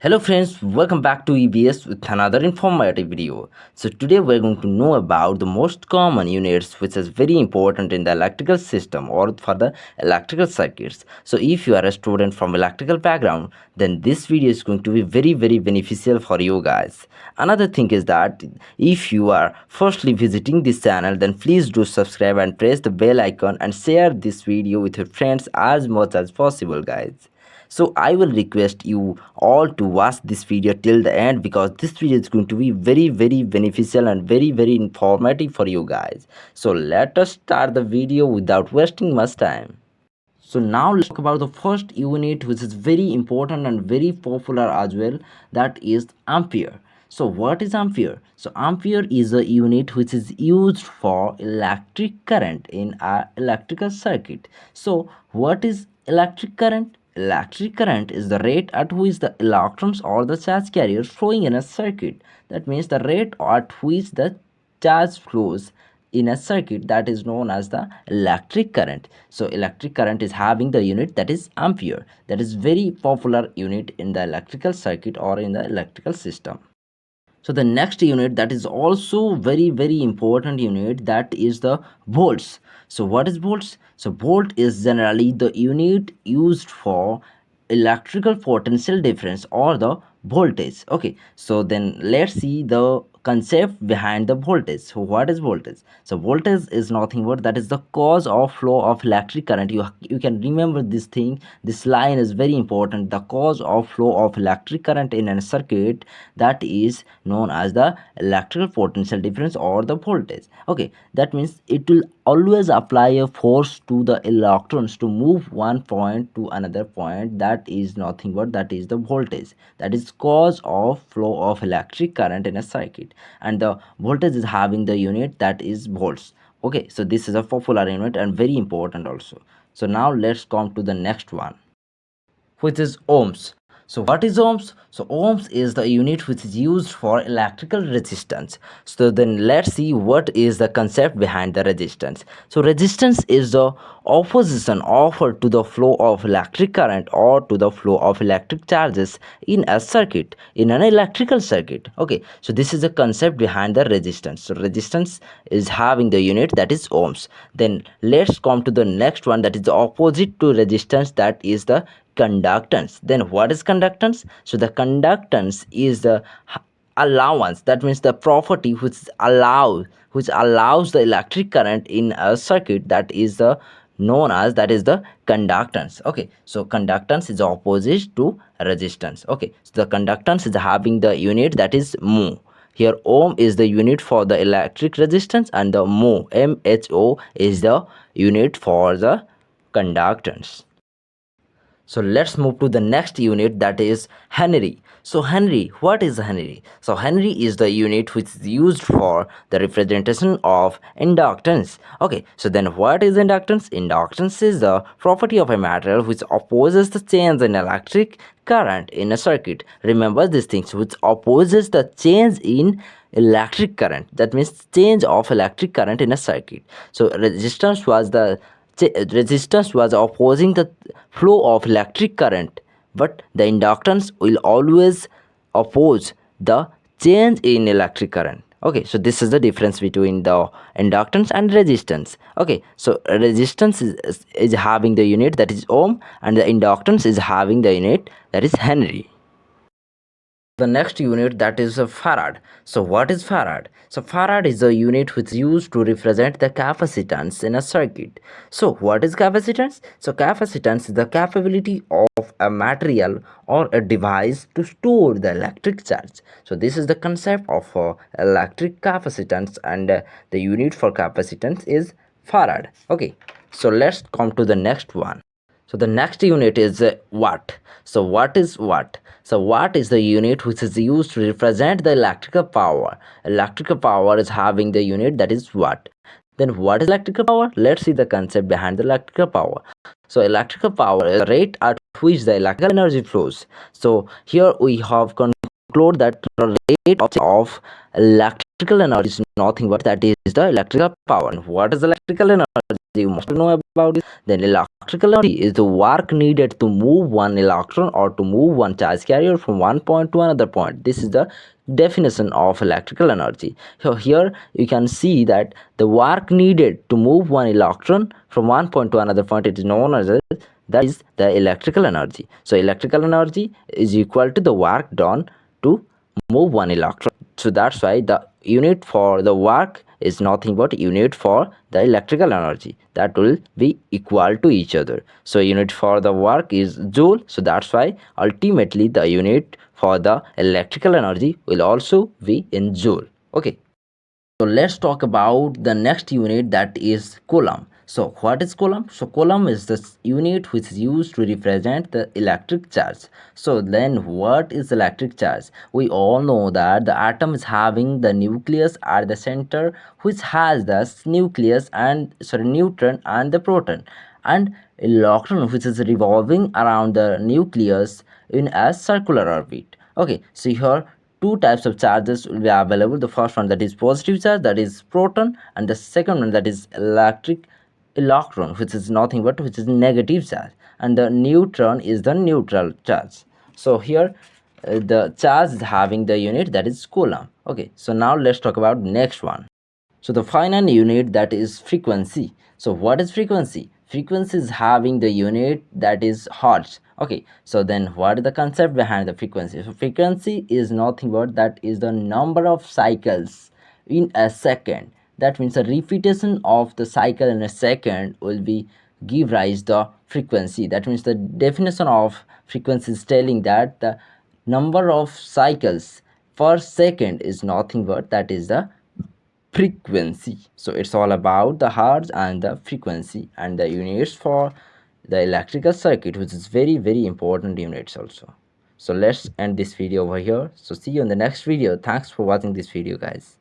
Hello friends, welcome back to EBS with another informative video. So today we're going to know about the most common units which is very important in the electrical system or for the electrical circuits. So if you are a student from electrical background, then this video is going to be very beneficial for you guys. Another thing is that if you are firstly visiting this channel, then please do subscribe and press the bell icon and share this video with your friends as much as possible guys. So I will request you all to watch this video till the end because this video is going to be very beneficial and very informative for you guys. So let us start the video without wasting much time. So now let's talk about the first unit which is very important and very popular as well, that is ampere. So what is ampere? So ampere is a unit which is used for electric current in our electrical circuit. So what is electric current? Electric current is the rate at which the electrons or the charge carriers flowing in a circuit. That means the rate at which the charge flows in a circuit, that is known as the electric current. So electric current is having the unit that is ampere. That is very popular unit in the electrical circuit or in the electrical system. So the next unit that is also very important unit, that is the volts. So what is volts? So volt is generally the unit used for electrical potential difference or the voltage. Okay, so then let's see the concept behind the voltage. So what is voltage? So voltage is nothing but that is the cause of flow of electric current. You can remember this thing. This line is very important. The cause of flow of electric current in a circuit, that is known as the electrical potential difference or the voltage. Okay, that means it will always apply a force to the electrons to move one point to another point. That is nothing but that is the voltage. That is cause of flow of electric current in a circuit, and the voltage is having the unit that is volts. Okay, so this is a popular unit and very important also. So now let's come to the next one, which is ohms. So what is ohms? So ohms is the unit which is used for electrical resistance. So then let's see what is the concept behind the resistance. So resistance is the opposition offered to the flow of electric current or to the flow of electric charges in a circuit, in an electrical circuit. Okay, so this is the concept behind the resistance. So resistance is having the unit that is ohms. Then let's come to the next one, that is the opposite to resistance, that is the conductance. Then what is conductance? So the conductance is the allowance, that means the property which allows the electric current in a circuit, that is the known as that is the conductance. Okay, so conductance is opposite to resistance. Okay, so the conductance is having the unit that is mho. Here ohm is the unit for the electric resistance and the mho is the unit for the conductance. So let's move to the next unit, that is Henry. So Henry, what is Henry? So Henry is the unit which is used for the representation of inductance. Okay, so then what is inductance? Inductance is the property of a material which opposes the change in electric current in a circuit. Remember these things, which opposes the change in electric current. That means change of electric current in a circuit. So resistance was opposing the flow of electric current, but the inductance will always oppose the change in electric current. Okay, so this is the difference between the inductance and resistance. Okay, so resistance is having the unit that is ohm, and the inductance is having the unit that is Henry. The next unit, that is a farad. So what is farad? So farad is a unit which is used to represent the capacitance in a circuit. So what is capacitance? So capacitance is the capability of a material or a device to store the electric charge. So this is the concept of electric capacitance, and the unit for capacitance is farad. Okay, so let's come to the next one. So the next unit is watt. So what is watt? So watt is the unit which is used to represent the electrical power. Electrical power is having the unit that is watt. Then what is electrical power? Let's see the concept behind the electrical power. So electrical power is the rate at which the electrical energy flows. So here we have concluded that the rate of electrical energy is nothing but that is the electrical power. And what is electrical energy? you must know about this. Then electrical energy is the work needed to move one electron or to move one charge carrier from one point to another point. This is the definition of electrical energy. So here you can see that the work needed to move one electron from one point to another point, it is known as that is the electrical energy. So electrical energy is equal to the work done to move one electron. So that's why the unit for the work is nothing but unit for the electrical energy, that will be equal to each other. So unit for the work is joule, so that's why ultimately the unit for the electrical energy will also be in joule. Okay, so let's talk about the next unit, that is coulomb. So what is coulomb? So coulomb is the unit which is used to represent the electric charge. So then what is electric charge? We all know that the atom is having the nucleus at the center, which has the nucleus and sorry neutron and the proton, and electron which is revolving around the nucleus in a circular orbit. Okay, so here two types of charges will be available. The first one, that is positive charge, that is proton, and the second one, that is electron, which is nothing but which is negative charge, and the neutron is the neutral charge. So here the charge is having the unit, that is coulomb. Okay, so now let's talk about next one. So the final unit, that is frequency. So what is frequency? Frequency is having the unit, that is hertz. Okay, so then what is the concept behind the frequency? So frequency is nothing but that is the number of cycles in a second. That means a repetition of the cycle in a second will be give rise the frequency. That means the definition of frequency is telling that the number of cycles per second is nothing but that is the frequency. So it's all about the hertz and the frequency and the units for the electrical circuit, which is very important units also. So let's end this video over here. So see you in the next video. Thanks for watching this video, guys.